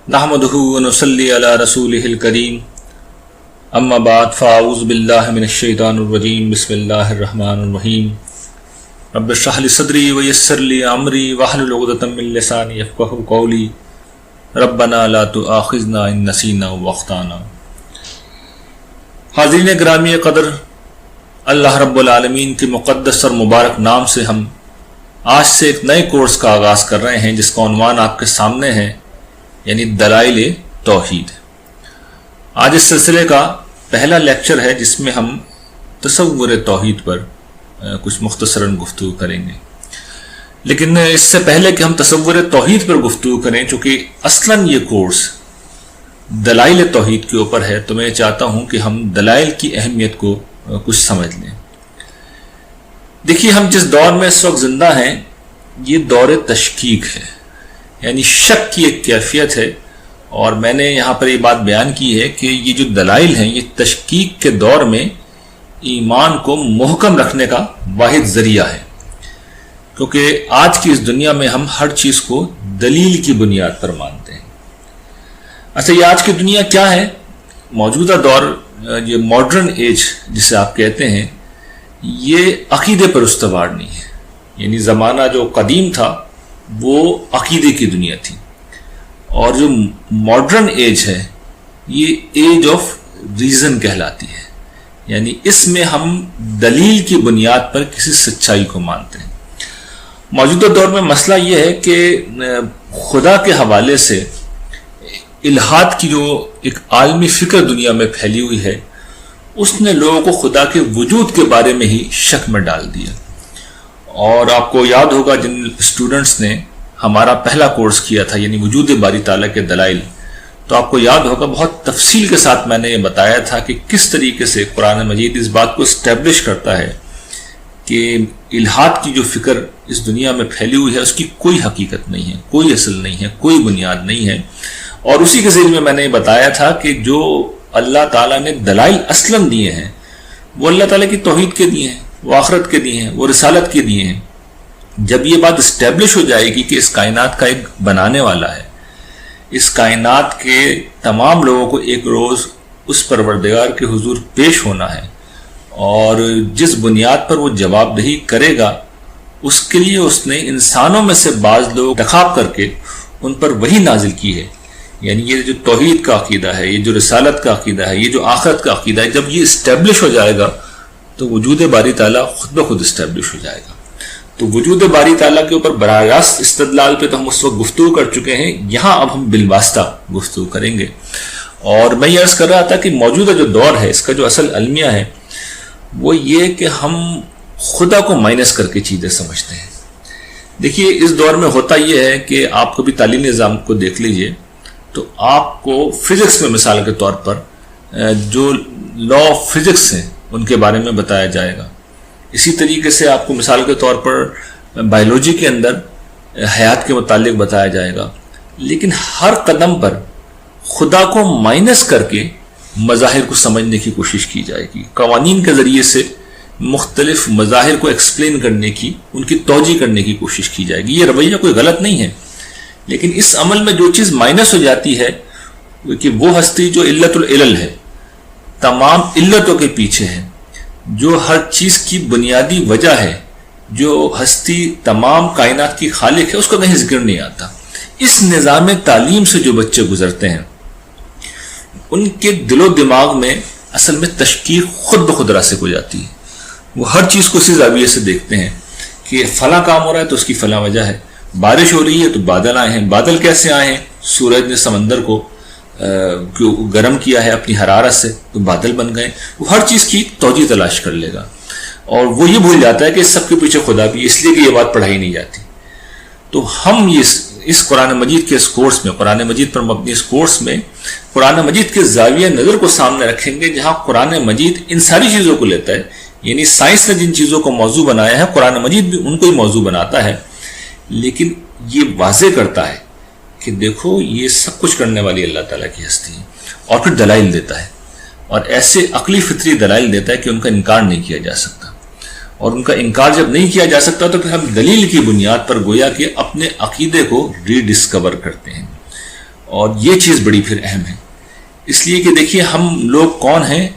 نحمدہ ونصلی علی رسولہ الکریم اما بعد فاعوذ باللہ من الشیطان الرجیم بسم اللہ الرحمن الرحیم رب اشرح لی صدری ویسر لی امری واحلل عقدۃ من لسانی یفقہوا قولی ربنا لا تؤاخذنا ان نسینا واخطانا۔ حاضرین گرامی قدر، اللہ رب العالمین کے مقدس اور مبارک نام سے ہم آج سے ایک نئے کورس کا آغاز کر رہے ہیں جس کا عنوان آپ کے سامنے ہے، یعنی دلائل توحید۔ آج اس سلسلے کا پہلا لیکچر ہے جس میں ہم تصور توحید پر کچھ مختصراً گفتگو کریں گے، لیکن اس سے پہلے کہ ہم تصور توحید پر گفتگو کریں، چونکہ اصلاً یہ کورس دلائل توحید کے اوپر ہے، تو میں چاہتا ہوں کہ ہم دلائل کی اہمیت کو کچھ سمجھ لیں۔ دیکھیے، ہم جس دور میں اس وقت زندہ ہیں یہ دور تشکیک ہے، یعنی شک کی ایک کیفیت ہے، اور میں نے یہاں پر یہ بات بیان کی ہے کہ یہ جو دلائل ہیں یہ تشکیک کے دور میں ایمان کو محکم رکھنے کا واحد ذریعہ ہے، کیونکہ آج کی اس دنیا میں ہم ہر چیز کو دلیل کی بنیاد پر مانتے ہیں۔ اچھا، یہ آج کی دنیا کیا ہے؟ موجودہ دور، یہ ماڈرن ایج جسے آپ کہتے ہیں، یہ عقیدے پر استوار نہیں ہے، یعنی زمانہ جو قدیم تھا وہ عقیدے کی دنیا تھی، اور جو ماڈرن ایج ہے یہ ایج آف ریزن کہلاتی ہے، یعنی اس میں ہم دلیل کی بنیاد پر کسی سچائی کو مانتے ہیں۔ موجودہ دور میں مسئلہ یہ ہے کہ خدا کے حوالے سے الہاد کی جو ایک عالمی فکر دنیا میں پھیلی ہوئی ہے، اس نے لوگوں کو خدا کے وجود کے بارے میں ہی شک میں ڈال دیا۔ اور آپ کو یاد ہوگا جن اسٹوڈنٹس نے ہمارا پہلا کورس کیا تھا، یعنی وجود باری تعالیٰ کے دلائل، تو آپ کو یاد ہوگا بہت تفصیل کے ساتھ میں نے یہ بتایا تھا کہ کس طریقے سے قرآن مجید اس بات کو اسٹیبلش کرتا ہے کہ الہاد کی جو فکر اس دنیا میں پھیلی ہوئی ہے اس کی کوئی حقیقت نہیں ہے، کوئی اصل نہیں ہے، کوئی بنیاد نہیں ہے۔ اور اسی کے ذریعے میں نے یہ بتایا تھا کہ جو اللہ تعالیٰ نے دلائل اصلاً دیے ہیں وہ اللہ تعالیٰ کی توحید کے دیے ہیں، وہ آخرت کے دیے ہیں، وہ رسالت کے دیے ہیں۔ جب یہ بات اسٹیبلش ہو جائے گی کہ اس کائنات کا ایک بنانے والا ہے، اس کائنات کے تمام لوگوں کو ایک روز اس پروردگار کے حضور پیش ہونا ہے، اور جس بنیاد پر وہ جواب دہی کرے گا اس کے لیے اس نے انسانوں میں سے بعض لوگ انتخاب کر کے ان پر وحی نازل کی ہے۔ یعنی یہ جو توحید کا عقیدہ ہے، یہ جو رسالت کا عقیدہ ہے، یہ جو آخرت کا عقیدہ ہے، جب یہ اسٹیبلش ہو جائے گا تو وجود باری تعالیٰ خود بخود اسٹیبلش ہو جائے گا۔ تو وجود باری تعالیٰ کے اوپر براہ راست استدلال پہ تو ہم اس وقت گفتگو کر چکے ہیں، یہاں اب ہم بالواسطہ گفتگو کریں گے۔ اور میں یہ عرض کر رہا تھا کہ موجودہ جو دور ہے اس کا جو اصل المیہ ہے وہ یہ کہ ہم خدا کو مائنس کر کے چیزیں سمجھتے ہیں۔ دیکھیے، اس دور میں ہوتا یہ ہے کہ آپ کبھی تعلیمی نظام کو دیکھ لیجئے تو آپ کو فزکس میں مثال کے طور پر جو لا آف فزکس ہیں ان کے بارے میں بتایا جائے گا، اسی طریقے سے آپ کو مثال کے طور پر بائیولوجی کے اندر حیات کے متعلق بتایا جائے گا، لیکن ہر قدم پر خدا کو مائنس کر کے مظاہر کو سمجھنے کی کوشش کی جائے گی، قوانین کے ذریعے سے مختلف مظاہر کو ایکسپلین کرنے کی، ان کی توجیہ کرنے کی کوشش کی جائے گی۔ یہ رویہ کوئی غلط نہیں ہے، لیکن اس عمل میں جو چیز مائنس ہو جاتی ہے کہ وہ ہستی جو علت العلل ہے، تمام علتوں کے پیچھے ہے، جو ہر چیز کی بنیادی وجہ ہے، جو ہستی تمام کائنات کی خالق ہے، اس کا کہیں ذکر نہیں آتا۔ اس نظام تعلیم سے جو بچے گزرتے ہیں ان کے دل و دماغ میں اصل میں تشکیک خود بخود راسخ ہو جاتی ہے۔ وہ ہر چیز کو اسی زاویے سے دیکھتے ہیں کہ فلاں کام ہو رہا ہے تو اس کی فلاں وجہ ہے، بارش ہو رہی ہے تو بادل آئے ہیں، بادل کیسے آئے ہیں؟ سورج نے سمندر کو گرم کیا ہے اپنی حرارت سے تو بادل بن گئے۔ وہ ہر چیز کی توجیہ تلاش کر لے گا، اور وہ یہ بھول جاتا ہے کہ اس سب کے پیچھے خدا بھی، اس لیے کہ یہ بات پڑھائی نہیں جاتی۔ تو ہم اس قرآن مجید کے اس کورس میں، قرآن مجید پر مبنی اس کورس میں، قرآن مجید کے زاویہ نظر کو سامنے رکھیں گے، جہاں قرآن مجید ان ساری چیزوں کو لیتا ہے، یعنی سائنس نے جن چیزوں کو موضوع بنایا ہے قرآن مجید بھی ان کو ہی موضوع بناتا ہے، لیکن یہ واضح کرتا ہے کہ دیکھو یہ سب کچھ کرنے والی اللہ تعالیٰ کی ہستی ہے، اور پھر دلائل دیتا ہے، اور ایسے عقلی فطری دلائل دیتا ہے کہ ان کا انکار نہیں کیا جا سکتا۔ اور ان کا انکار جب نہیں کیا جا سکتا تو پھر ہم دلیل کی بنیاد پر گویا کہ اپنے عقیدے کو ری ڈسکور کرتے ہیں۔ اور یہ چیز بڑی پھر اہم ہے، اس لیے کہ دیکھیے ہم لوگ کون ہیں،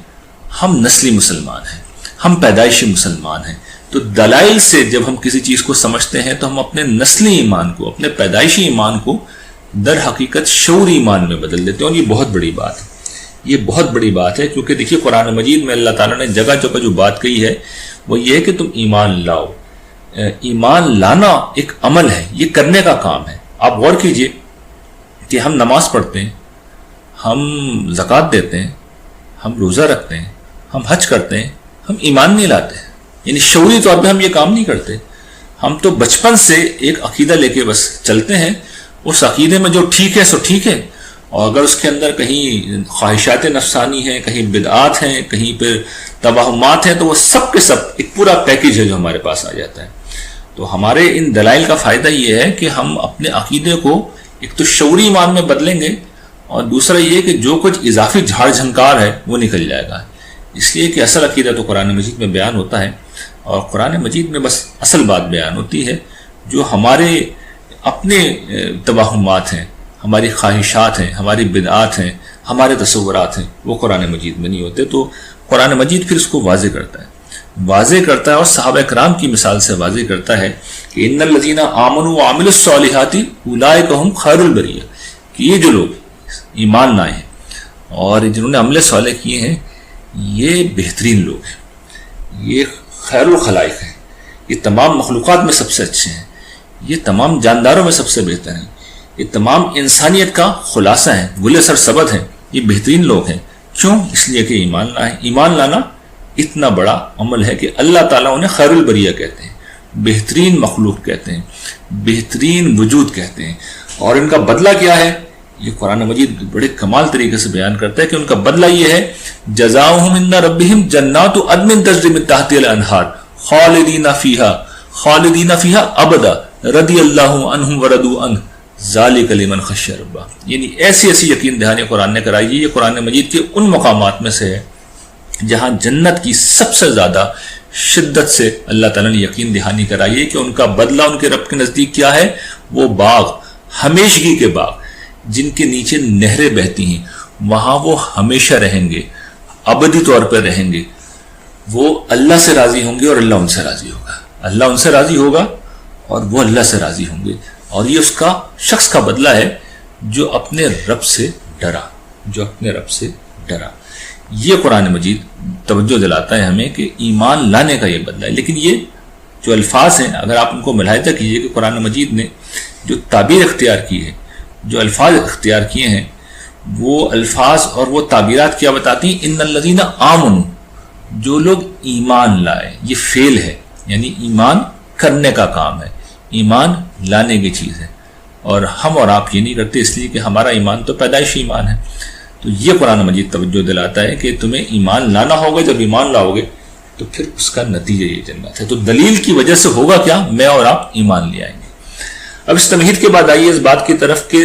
ہم نسلی مسلمان ہیں، ہم پیدائشی مسلمان ہیں. تو دلائل سے جب ہم کسی چیز کو سمجھتے ہیں تو ہم اپنے نسلی ایمان کو، اپنے پیدائشی ایمان کو در حقیقت شعوری ایمان میں بدل دیتے ہیں. اور یہ بہت بڑی بات ہے، یہ بہت بڑی بات ہے، کیونکہ دیکھیے قرآن مجید میں اللہ تعالیٰ نے جگہ جگہ جو بات کہی ہے وہ یہ ہے کہ تم ایمان لاؤ. ایمان لانا ایک عمل ہے، یہ کرنے کا کام ہے. آپ غور کیجئے کہ ہم نماز پڑھتے ہیں، ہم زکوٰۃ دیتے ہیں، ہم روزہ رکھتے ہیں، ہم حج کرتے ہیں، ہم ایمان نہیں لاتے، یعنی شعوری طور پہ ہم یہ کام نہیں کرتے. ہم تو بچپن سے ایک عقیدہ لے کے بس چلتے ہیں، اس عقیدے میں جو ٹھیک ہے سو ٹھیک ہے، اور اگر اس کے اندر کہیں خواہشات نفسانی ہیں، کہیں بدعات ہیں، کہیں پہ توہمات ہیں، تو وہ سب کے سب ایک پورا پیکیج ہے جو ہمارے پاس آ جاتا ہے. تو ہمارے ان دلائل کا فائدہ یہ ہے کہ ہم اپنے عقیدے کو ایک تو شعوری ایمان میں بدلیں گے، اور دوسرا یہ کہ جو کچھ اضافی جھاڑ جھنکار ہے وہ نکل جائے گا. اس لیے کہ اصل عقیدہ تو قرآن مجید میں بیان ہوتا ہے، اور قرآن مجید میں بس اصل بات بیان ہوتی ہے. جو ہمارے اپنے توہمات ہیں، ہماری خواہشات ہیں، ہماری بدعات ہیں، ہمارے تصورات ہیں، وہ قرآن مجید میں نہیں ہوتے. تو قرآن مجید پھر اس کو واضح کرتا ہے، اور صحابہ کرام کی مثال سے واضح کرتا ہے کہ ان الذین آمنوا وعملوا الصالحات اولئک هم خیر البریہ، کہ یہ جو لوگ ایمان لائے ہیں اور جنہوں نے عمل صالح کیے ہیں، یہ بہترین لوگ ہیں، یہ خیر الخلائق ہیں، یہ تمام مخلوقات میں سب سے اچھے ہیں، یہ تمام جانداروں میں سب سے بہتر ہیں، یہ تمام انسانیت کا خلاصہ ہیں، گل سرسبد ہیں، یہ بہترین لوگ ہیں. کیوں؟ اس لیے کہ ایمان لائے. ایمان لانا اتنا بڑا عمل ہے کہ اللہ تعالیٰ انہیں خیر البریہ کہتے ہیں، بہترین مخلوق کہتے ہیں، بہترین وجود کہتے ہیں. اور ان کا بدلہ کیا ہے؟ یہ قرآن مجید بڑے کمال طریقے سے بیان کرتا ہے کہ ان کا بدلہ یہ ہے، جزاؤہم عند ربہم جنات عدن تجری من تحتہا الانہار خالدین فیہا ابدا رضی اللہ عنہم ورضوا عنہ ذالک لمن خشی ربہ. یعنی ایسی ایسی یقین دہانی قرآن نے کرائی ہے. یہ قرآن مجید کے ان مقامات میں سے ہے جہاں جنت کی سب سے زیادہ شدت سے اللہ تعالیٰ نے یقین دہانی کرائی ہے کہ ان کا بدلہ ان کے رب کے نزدیک کیا ہے. وہ باغ، ہمیشگی کے باغ جن کے نیچے نہریں بہتی ہیں، وہاں وہ ہمیشہ رہیں گے، ابدی طور پر رہیں گے. وہ اللہ سے راضی ہوں گے اور اللہ ان سے راضی ہوگا، اللہ ان سے راضی ہوگا اور وہ اللہ سے راضی ہوں گے. اور یہ اس کا شخص کا بدلہ ہے جو اپنے رب سے ڈرا، جو اپنے رب سے ڈرا. یہ قرآن مجید توجہ دلاتا ہے ہمیں کہ ایمان لانے کا یہ بدلہ ہے. لیکن یہ جو الفاظ ہیں، اگر آپ ان کو ملاحظہ کیجئے کہ قرآن مجید نے جو تعبیر اختیار کی ہے، جو الفاظ اختیار کیے ہیں، وہ الفاظ اور وہ تعبیرات کیا بتاتی ہیں؟ ان الذین آمنوا، جو لوگ ایمان لائے. یہ فعل ہے، یعنی ایمان کرنے کا کام ہے، ایمان لانے کی چیز ہے. اور ہم اور آپ یہ نہیں کرتے، اس لیے کہ ہمارا ایمان تو پیدائشی ایمان ہے. تو یہ قرآن مجید توجہ دلاتا ہے کہ تمہیں ایمان لانا ہوگا. جب ایمان لاؤ گے تو پھر اس کا نتیجہ یہ جنت ہے. تو دلیل کی وجہ سے ہوگا کیا؟ میں اور آپ ایمان لے آئیں گے. اب اس تمہید کے بعد آئیے اس بات کی طرف کہ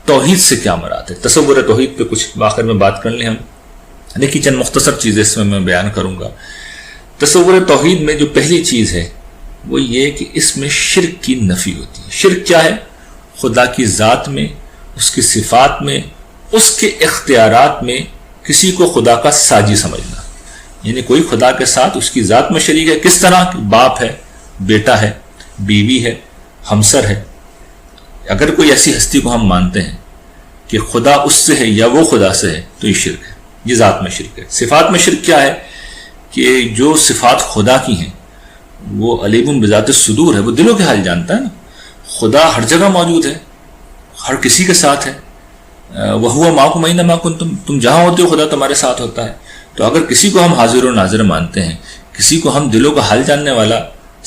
توحید سے کیا مراد ہے. تصور توحید پہ کچھ آخر میں بات کر لیں ہم. دیکھیے چند مختصر چیزیں اس میں بیان کروں گا. تصور توحید میں جو پہلی چیز ہے وہ یہ کہ اس میں شرک کی نفی ہوتی ہے. شرک کیا ہے؟ خدا کی ذات میں، اس کی صفات میں، اس کے اختیارات میں کسی کو خدا کا ساجی سمجھنا. یعنی کوئی خدا کے ساتھ اس کی ذات میں شریک ہے. کس طرح؟ باپ ہے، بیٹا ہے، بیوی ہے، ہمسر ہے. اگر کوئی ایسی ہستی کو ہم مانتے ہیں کہ خدا اس سے ہے یا وہ خدا سے ہے تو یہ شرک ہے. یہ ذات میں شرک ہے. صفات میں شرک کیا ہے؟ کہ جو صفات خدا کی ہیں وہ علیم بذات الصدور ہے، وہ دلوں کے حال جانتا ہے نا. خدا ہر جگہ موجود ہے، ہر کسی کے ساتھ ہے. وَهُوَ مَعَكُمْ أَيْنَمَا كُنتُمْ، تم جہاں ہوتے ہو خدا تمہارے ساتھ ہوتا ہے. تو اگر کسی کو ہم حاضر و ناظر مانتے ہیں، کسی کو ہم دلوں کا حال جاننے والا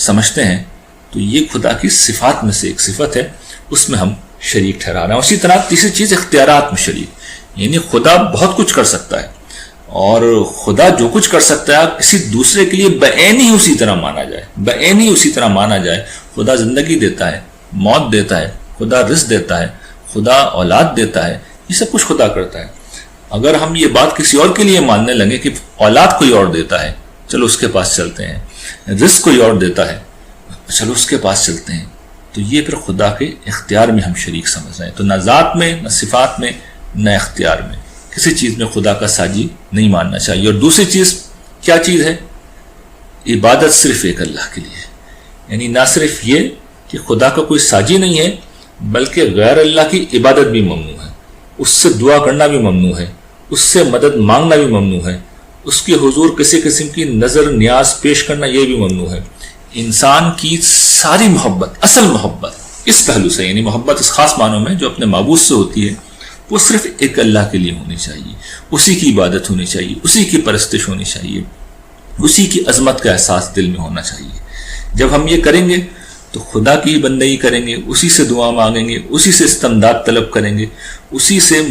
سمجھتے ہیں، تو یہ خدا کی صفات میں سے ایک صفت ہے، اس میں ہم شریک ٹھہرا رہے ہیں. اسی طرح تیسری چیز اختیارات میں شریک. یعنی خدا بہت کچھ کر سکتا ہے، اور خدا جو کچھ کر سکتا ہے کسی دوسرے کے لیے بعین ہی اسی طرح مانا جائے، بعین ہی اسی طرح مانا جائے. خدا زندگی دیتا ہے، موت دیتا ہے، خدا رزق دیتا ہے، خدا اولاد دیتا ہے، یہ سب کچھ خدا کرتا ہے. اگر ہم یہ بات کسی اور کے لیے ماننے لگے کہ اولاد کوئی اور دیتا ہے، چلو اس کے پاس چلتے ہیں، رزق کوئی اور دیتا ہے، چلو اس کے پاس چلتے ہیں، تو تو یہ پھر خدا کے اختیار میں ہم شریک سمجھ رہے ہیں. تو نہ ذات میں، نہ صفات میں، نہ اختیار میں کسی چیز میں خدا کا ساجی نہیں ماننا چاہیے. اور دوسری چیز کیا چیز ہے؟ عبادت صرف ایک اللہ کے لیے. یعنی نہ صرف یہ کہ خدا کا کوئی ساجی نہیں ہے، بلکہ غیر اللہ کی عبادت بھی ممنوع ہے، اس سے دعا کرنا بھی ممنوع ہے، اس سے مدد مانگنا بھی ممنوع ہے، اس کے حضور کسی قسم کی نظر نیاز پیش کرنا یہ بھی ممنوع ہے. انسان کی ساری محبت، اصل محبت اس پہلو سے، یعنی محبت اس خاص معنوں میں جو اپنے معبود سے ہوتی ہے، وہ صرف ایک اللہ کے لیے ہونی چاہیے. اسی کی عبادت ہونی چاہیے، اسی کی پرستش ہونی چاہیے، اسی کی عظمت کا احساس دل میں ہونا چاہیے. جب ہم یہ کریں گے تو خدا کی بندگی کریں گے، اسی سے دعا مانگیں گے، اسی سے استمداد طلب کریں گے، اسی سے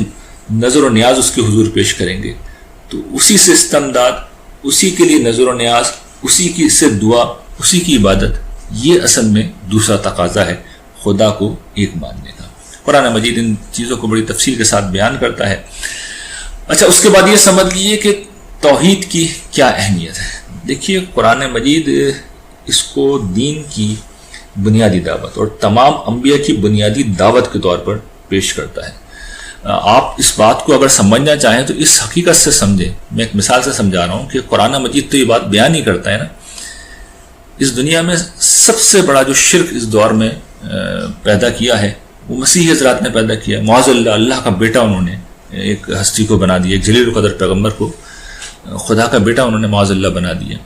نظر و نیاز اس کے حضور پیش کریں گے. تو اسی سے استمداد، اسی کے لیے نظر و نیاز، اسی کی سے دعا، اسی کی عبادت، یہ اصل میں دوسرا تقاضا ہے خدا کو ایک ماننے کا. قرآن مجید ان چیزوں کو بڑی تفصیل کے ساتھ بیان کرتا ہے. اچھا، اس کے بعد یہ سمجھ لیجیے کہ توحید کی کیا اہمیت ہے. دیکھیے قرآن مجید اس کو دین کی بنیادی دعوت اور تمام انبیاء کی بنیادی دعوت کے طور پر پیش کرتا ہے. آپ اس بات کو اگر سمجھنا چاہیں تو اس حقیقت سے سمجھیں. میں ایک مثال سے سمجھا رہا ہوں کہ قرآن مجید تو یہ بات بیان ہی کرتا ہے نا، اس دنیا میں سب سے بڑا جو شرک اس دور میں پیدا کیا ہے وہ مسیح حضرات نے پیدا کیا. معاذ اللہ، اللہ کا بیٹا انہوں نے ایک ہستی کو بنا دیا، ایک جلیل القدر پیغمبر کو خدا کا بیٹا انہوں نے معاذ اللہ بنا دیا.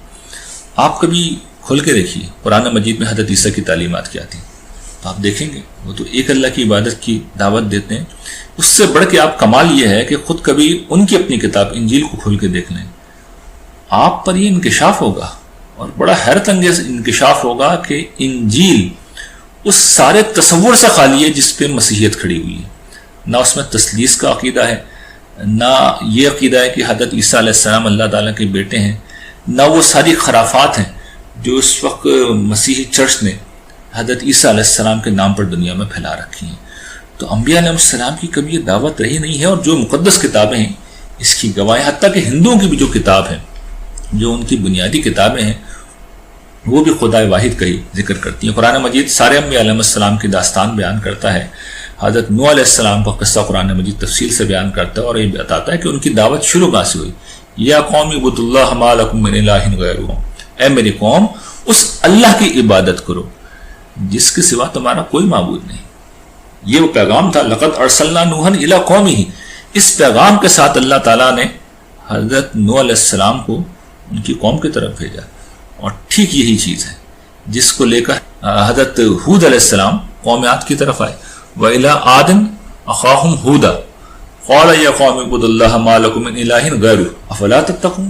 آپ کبھی کھول کے دیکھیے قرآن مجید میں حضرت عیسیٰ کی تعلیمات کیا تھیں، تو آپ دیکھیں گے وہ تو ایک اللہ کی عبادت کی دعوت دیتے ہیں. اس سے بڑھ کے آپ کمال یہ ہے کہ خود کبھی ان کی اپنی کتاب انجیل کو کھول کے دیکھ لیں، آپ پر یہ انکشاف ہوگا اور بڑا حیرت انگیز انکشاف ہوگا کہ انجیل اس سارے تصور سے خالی ہے جس پہ مسیحیت کھڑی ہوئی ہے. نہ اس میں تثلیث کا عقیدہ ہے، نہ یہ عقیدہ ہے کہ حضرت عیسیٰ علیہ السلام اللہ تعالیٰ کے بیٹے ہیں، نہ وہ ساری خرافات ہیں جو اس وقت مسیحی چرچ نے حضرت عیسیٰ علیہ السلام کے نام پر دنیا میں پھیلا رکھی ہیں. تو انبیاء علیہ السلام کی کبھی یہ دعوت رہی نہیں ہے. اور جو مقدس کتابیں ہیں اس کی گواہیں، حتیٰ کہ ہندوؤں کی بھی جو کتاب ہے، جو ان کی بنیادی کتابیں ہیں، وہ بھی خدا واحد کا ہی ذکر کرتی ہیں. قرآن مجید سارے انبیاء علیہ السلام کی داستان بیان کرتا ہے. حضرت نوح علیہ السلام کا قصہ قرآن مجید تفصیل سے بیان کرتا ہے اور یہ بتاتا ہے کہ ان کی دعوت شروع کہاں سے ہوئی. یا قوم اعبدوا اللہ ما لکم من الہ غیرہ، اے میری قوم اس اللہ کی عبادت کرو جس کے سوا تمہارا کوئی معبود نہیں. یہ وہ پیغام تھا، لقد ارسلنا نوحا الی قومہ. اس پیغام کے ساتھ اللہ تعالیٰ نے حضرت نوح علیہ السلام کو ان کی قوم کی طرف بھیجا. اور ٹھیک یہی چیز ہے جس کو لے کر حضرت ہود علیہ السلام قوم عاد کی طرف آئے. وَإِلَىٰ عَادٍ أَخَاهُمْ هُودًا قَالَ يَا قَوْمِ اعْبُدُوا اللَّهَ مَا لَكُم مِّنْ إِلَٰهٍ غَيْرُهُ أَفَلَا تَتَّقُونَ.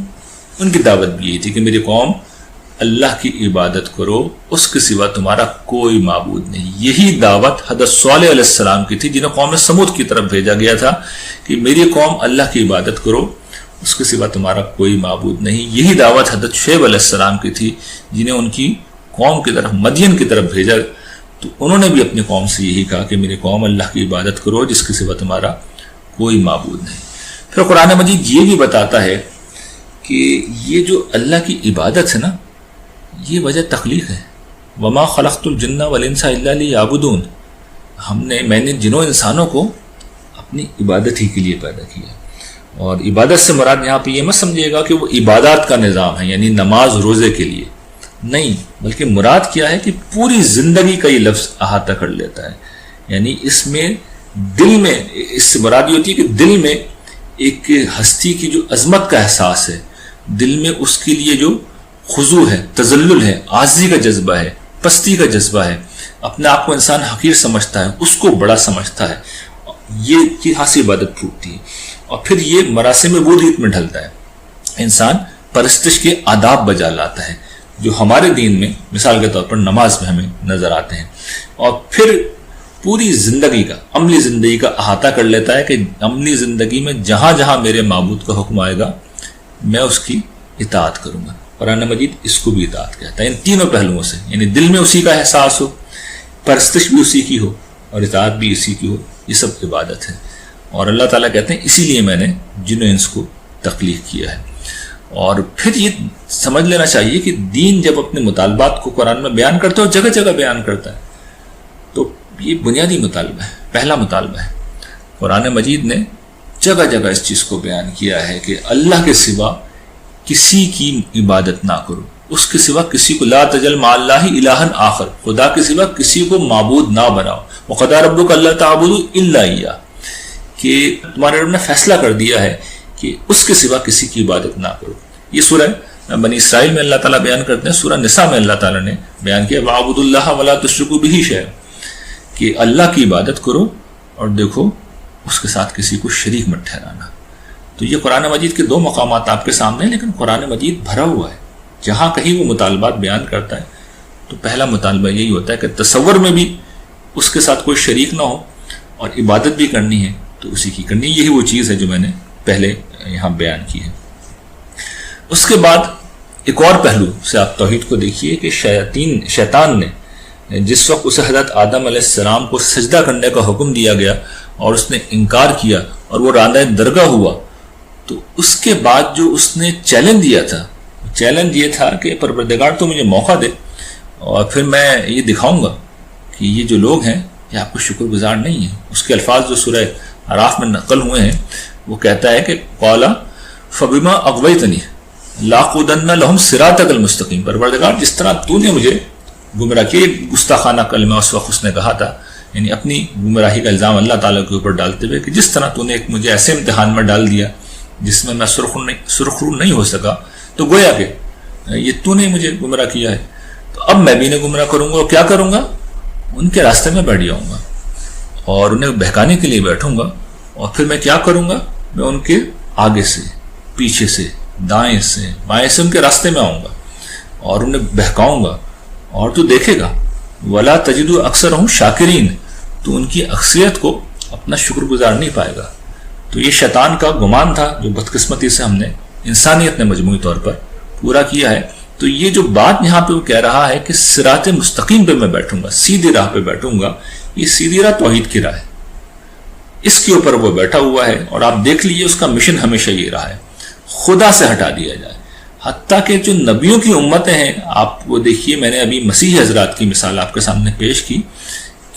ان کی دعوت بھی یہی تھی کہ میری قوم اللہ کی عبادت کرو، اس کے سوا تمہارا کوئی معبود نہیں. یہی دعوت حضرت صالح علیہ السلام کی تھی جنہیں قوم سمود کی طرف بھیجا گیا تھا کہ میری قوم اللہ کی عبادت کرو، اس کے سوا تمہارا کوئی معبود نہیں. یہی دعوت حضرت شعیب علیہ السلام کی تھی جنہیں ان کی قوم کی طرف، مدین کی طرف بھیجا، تو انہوں نے بھی اپنی قوم سے یہی کہا کہ میری قوم اللہ کی عبادت کرو جس کے سوا تمہارا کوئی معبود نہیں. پھر قرآن مجید یہ بھی بتاتا ہے کہ یہ جو اللہ کی عبادت ہے نا، یہ وجہ تخلیق ہے. وما خلقت الجن والانس الا لیعبدون. میں نے جنوں انسانوں کو اپنی عبادت ہی کے لیے پیدا کیا. اور عبادت سے مراد یہاں پہ یہ مت سمجھیے گا کہ وہ عبادات کا نظام ہے، یعنی نماز روزے کے لیے نہیں، بلکہ مراد کیا ہے کہ پوری زندگی کا یہ لفظ احاطہ کر لیتا ہے. یعنی اس میں دل میں، اس سے مراد یہ ہوتی ہے کہ دل میں ایک ہستی کی جو عظمت کا احساس ہے، دل میں اس کے لیے جو خضوع ہے، تذلل ہے، عاجزی کا جذبہ ہے، پستی کا جذبہ ہے، اپنے آپ کو انسان حقیر سمجھتا ہے، اس کو بڑا سمجھتا ہے، یہ یہاں سے عبادت پھوٹتی ہے. اور پھر یہ مراسم وجود میں ڈھلتا ہے، انسان پرستش کے آداب بجا لاتا ہے جو ہمارے دین میں مثال کے طور پر نماز میں ہمیں نظر آتے ہیں. اور پھر پوری زندگی کا، عملی زندگی کا احاطہ کر لیتا ہے کہ عملی زندگی میں جہاں جہاں میرے معبود کا حکم آئے گا میں اس کی اطاعت کروں گا. قرآن مجید اس کو بھی اطاعت کہتا ہے، ان تینوں پہلوؤں سے. یعنی دل میں اسی کا احساس ہو، پرستش بھی اسی کی ہو اور اطاعت بھی اسی کی ہو، یہ سب عبادت ہے. اور اللہ تعالیٰ کہتے ہیں اسی لیے میں نے جن و انس کو تخلیق کیا ہے. اور پھر یہ سمجھ لینا چاہیے کہ دین جب اپنے مطالبات کو قرآن میں بیان کرتا ہے اور جگہ جگہ بیان کرتا ہے، یہ بنیادی مطالبہ ہے، پہلا مطالبہ ہے۔ قرآن مجید نے جگہ جگہ اس چیز کو بیان کیا ہے کہ اللہ کے سوا کسی کی عبادت نہ کرو، اس کے سوا کسی کو، لا تجعل مع اللہ الہا آخر، خدا کے سوا کسی کو معبود نہ بناؤ، وقضى ربک الا تعبدوا الا ایہ، کہ تمہارے رب نے فیصلہ کر دیا ہے کہ اس کے سوا کسی کی عبادت نہ کرو۔ یہ سورہ بنی اسرائیل میں اللہ تعالیٰ بیان کرتے ہیں، سورہ نساء میں اللہ تعالیٰ نے بیان کیا وَاعْبُدُوا اللَّهَ وَلَا تُشْرِكُوا بِهِ شَيْئًا، کہ اللہ کی عبادت کرو اور دیکھو اس کے ساتھ کسی کو شریک مت ٹھہرانا۔ تو یہ قرآن مجید کے دو مقامات آپ کے سامنے ہیں، لیکن قرآن مجید بھرا ہوا ہے، جہاں کہیں وہ مطالبات بیان کرتا ہے تو پہلا مطالبہ یہی ہوتا ہے کہ تصور میں بھی اس کے ساتھ کوئی شریک نہ ہو، اور عبادت بھی کرنی ہے تو اسی کی کرنی ہے۔ یہی وہ چیز ہے جو میں نے پہلے یہاں بیان کی ہے۔ اس کے بعد ایک اور پہلو سے آپ توحید کو دیکھیے کہ شیطان نے جس وقت اسے حضرت آدم علیہ السلام کو سجدہ کرنے کا حکم دیا گیا اور اس نے انکار کیا اور وہ راندہ درگاہ ہوا، تو اس کے بعد جو اس نے چیلنج دیا تھا، چیلنج یہ تھا کہ پروردگار تو مجھے موقع دے اور پھر میں یہ دکھاؤں گا کہ یہ جو لوگ ہیں یہ آپ کو شکر گزار نہیں ہیں۔ اس کے الفاظ جو سورہ اعراف میں نقل ہوئے ہیں، وہ کہتا ہے کہ قَالَ فَبِمَا أَغْوَيْتَنِي لَأَقْعُدَنَّ لَهُمْ صِرَاطَكَ الْمُسْتَقِيمَ، پروردگار جس طرح تو نے مجھے گمراہ کیا، گستاخانہ کلمہ اس وقت اس نے کہا تھا، یعنی اپنی گمراہی کا الزام اللہ تعالیٰ کے اوپر ڈالتے ہوئے کہ جس طرح تو نے مجھے ایسے امتحان میں ڈال دیا جس میں سرخرو نہیں ہو سکا، تو گویا کہ یہ تو نے مجھے گمراہ کیا ہے، تو اب میں بھی انہیں گمراہ کروں گا، اور کیا کروں گا؟ ان کے راستے میں بیٹھ جاؤں گا اور انہیں بہکانے کے لیے بیٹھوں گا، اور پھر میں کیا کروں گا؟ میں ان کے آگے سے، پیچھے سے، دائیں سے، بائیں سے ان کے راستے میں آؤں گا اور انہیں بہکاؤں گا، اور تو دیکھے گا وَلَا تَجِدُ أَكْثَرَهُمْ شَاكِرِينَ، تو ان کی اکثریت کو اپنا شکر گزار نہیں پائے گا۔ تو یہ شیطان کا گمان تھا جو بدقسمتی سے ہم نے، انسانیت نے مجموعی طور پر پورا کیا ہے۔ تو یہ جو بات یہاں پہ وہ کہہ رہا ہے کہ صراط مستقیم پہ میں بیٹھوں گا، سیدھی راہ پہ بیٹھوں گا، یہ سیدھی راہ توحید کی راہ ہے، اس کے اوپر وہ بیٹھا ہوا ہے، اور آپ دیکھ لیجئے اس کا مشن ہمیشہ یہ رہا ہے، خدا سے ہٹا دیا جائے۔ حتیٰ کہ جو نبیوں کی امتیں ہیں، آپ وہ دیکھیے، میں نے ابھی مسیح حضرات کی مثال آپ کے سامنے پیش کی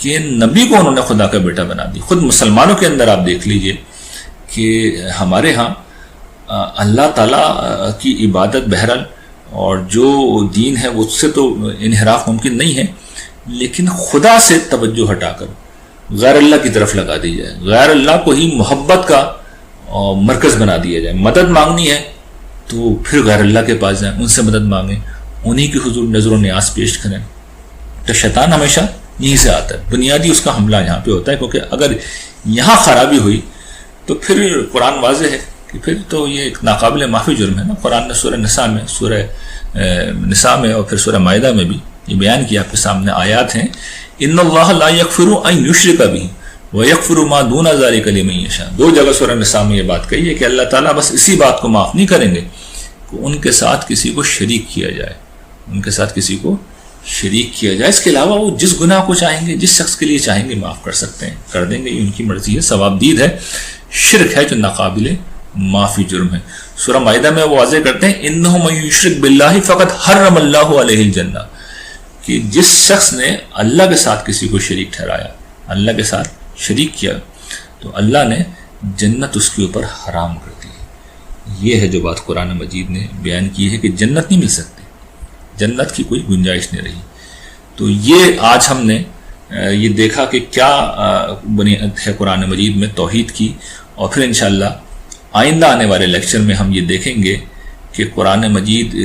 کہ نبی کو انہوں نے خدا کا بیٹا بنا دی۔ خود مسلمانوں کے اندر آپ دیکھ لیجئے کہ ہمارے ہاں اللہ تعالیٰ کی عبادت بہرحال اور جو دین ہے اس سے تو انحراف ممکن نہیں ہے، لیکن خدا سے توجہ ہٹا کر غیر اللہ کی طرف لگا دی جائے، غیر اللہ کو ہی محبت کا مرکز بنا دیا جائے۔ مدد مانگنی ہے تو پھر غیر اللہ کے پاس جائیں، ان سے مدد مانگیں، انہی کی حضور نظر و نیاز پیش کریں۔ تو شیطان ہمیشہ یہیں سے آتا ہے، بنیادی اس کا حملہ یہاں پہ ہوتا ہے، کیونکہ اگر یہاں خرابی ہوئی تو پھر قرآن واضح ہے کہ پھر تو یہ ایک ناقابل معافی جرم ہے نا۔ قرآن نے سورہ نساء میں اور پھر سورہ مائدہ میں بھی یہ بیان کیا، آپ کے سامنے آیات ہیں، ان اللہ لا یغفر ان یشرک بہ ویغفر ما دون ذلک لمن یشاء۔ دو جگہ سورہ نساء میں یہ بات کہی ہے کہ اللہ تعالیٰ بس اسی بات کو معاف نہیں کریں گے کہ ان کے ساتھ کسی کو شریک کیا جائے، ان کے ساتھ کسی کو شریک کیا جائے۔ اس کے علاوہ وہ جس گناہ کو چاہیں گے، جس شخص کے لیے چاہیں گے معاف کر سکتے ہیں، کر دیں گے، یہ ان کی مرضی ہے، ثواب دید ہے۔ شرک ہے جو ناقابل معافی جرم ہے۔ سورہ مائدہ میں وہ واضح کرتے ہیں انہ من یشرک باللہ فقد حرم اللہ علیہ الجنہ، کہ جس شخص نے اللہ کے ساتھ کسی کو شریک ٹھہرایا، اللہ کے ساتھ شریک کیا، تو اللہ نے جنت اس کے اوپر حرام کر دی۔ یہ ہے جو بات قرآن مجید نے بیان کی ہے کہ جنت نہیں مل سکتی، جنت کی کوئی گنجائش نہیں رہی۔ تو یہ آج ہم نے یہ دیکھا کہ کیا بنیاد ہے قرآن مجید میں توحید کی، اور پھر انشاءاللہ آئندہ آنے والے لیکچر میں ہم یہ دیکھیں گے کہ قرآن مجید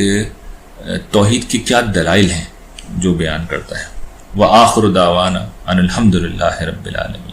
توحید کی کیا دلائل ہیں جو بیان کرتا ہے۔ وآخر دعوانا ان الحمد للہ رب العالمین۔